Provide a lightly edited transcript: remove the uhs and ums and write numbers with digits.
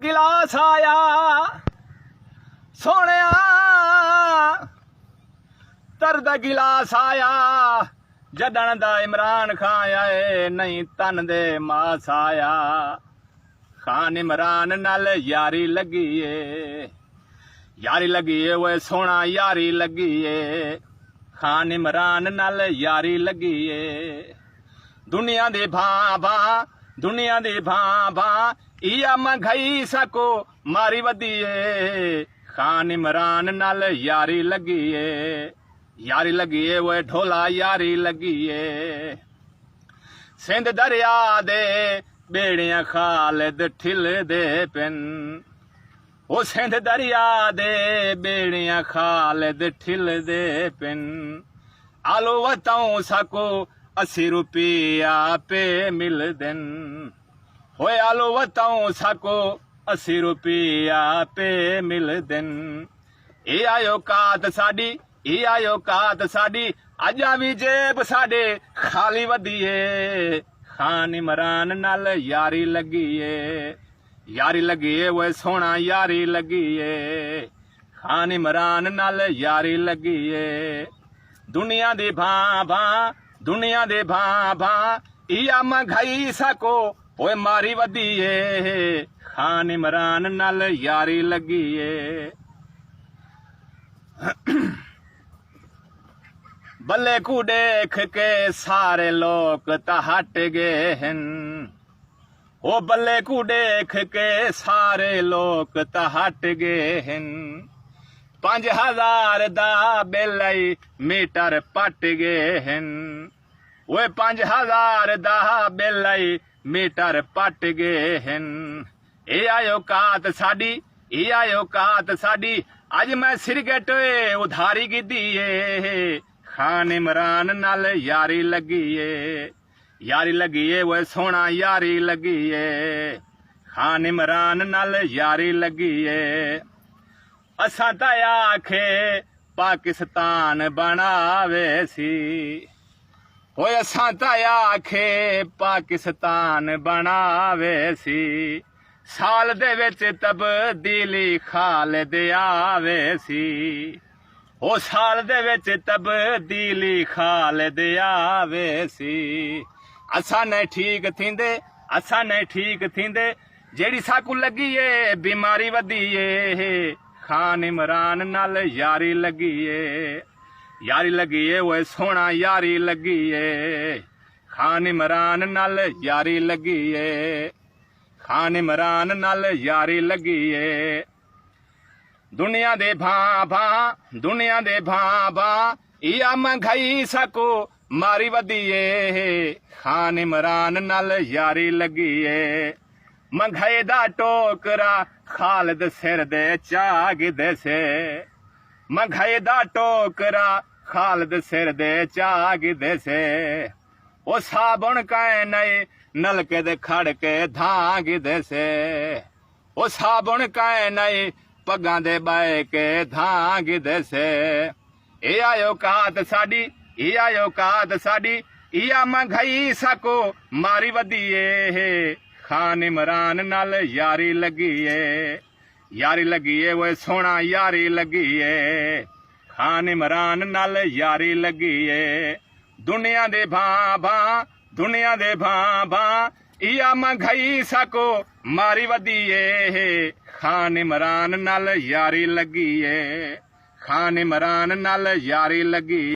गिलास आया सोहणिया तरद गिलास आया जडन दा इमरान खान आए नहीं तन दे मास आया खान इमरान नाल यारी लगी है वो सोना यारी लगी है खान इमरान नाल यारी लगी है दुनिया दे भां इया मंगाई सको मारी वधी है खान इमरान नाल यारी लगी है वो ढोला यारी लगी है सिंध दरिया दे बेड़ियां खालिद ठिल दे पिन ओ सिंध दरिया दे बेड़ियां खालिद ठिल दे पिन आलो वताऊं सको 80 रुपया पे मिल दिन होए आलो वताऊं सको 80 रुपया पे मिल दिन ए आयो कात साडी अजा भी जेब साडे खाली वधी है खान इमरान नाल यारी लगी है वो सोना यारी लगी है खान इमरान नाल यारी लगी है दुनिया दे भां इया मंगाई सको ओए मारी वधी है खान इमरान नाल यारी लगी है बल्ले को देख के सारे लोग त हट गए हैं ओ बल्ले को देख के सारे लोग त हट गए हैं 5000 दा बेलई मीटर पट गए हैं वो 5000 दा बेलई मीटर पट गए हैं ए आयो कात साडी अज मैं सिरगट उधारी कीती है खान इमरान नाल यारी लगी है वो सोना यारी लगी है खान इमरान नाल यारी लगी है असां ता आखे पाकिस्तान बनावे सी होए असां ता आखे पाकिस्तान बनावे सी साल दे विच तब्दीली खालिद आवे सी ओ साल दे विच तब्दीली खालिद आवे सी असां नहीं ठीक थींदे जेड़ी साकू लगी है बीमारी वधी है खान इमरान नाल यारी लगी है वो सोना यारी लगी है खान इमरान नाल यारी लगी है खान इमरान नाल यारी लगी है दुनिया दे भां इया मंगाई सको मारी वधी है खान इमरान नाल यारी लगी है मंगाई दा टोकरा खालिद सिर दे चागिदे से मंगाई दा टोकरा खालिद सिर दे चागिदे से ओ साबुन काए नए नलके दे खड़ के धागिदे से ओ साबुन काए नए पगां दे बाए के धागिदे से ए आयो कात साडी इया मंगाई सको मारी वधी है खान इमरान नाल यारी लगी है वो सोना यारी लगी है खान इमरान नाल यारी लगी है दुनिया दे भां इया मंगाई सको मारी वधी है खान इमरान नाल यारी लगी है खान इमरान नाल यारी लगी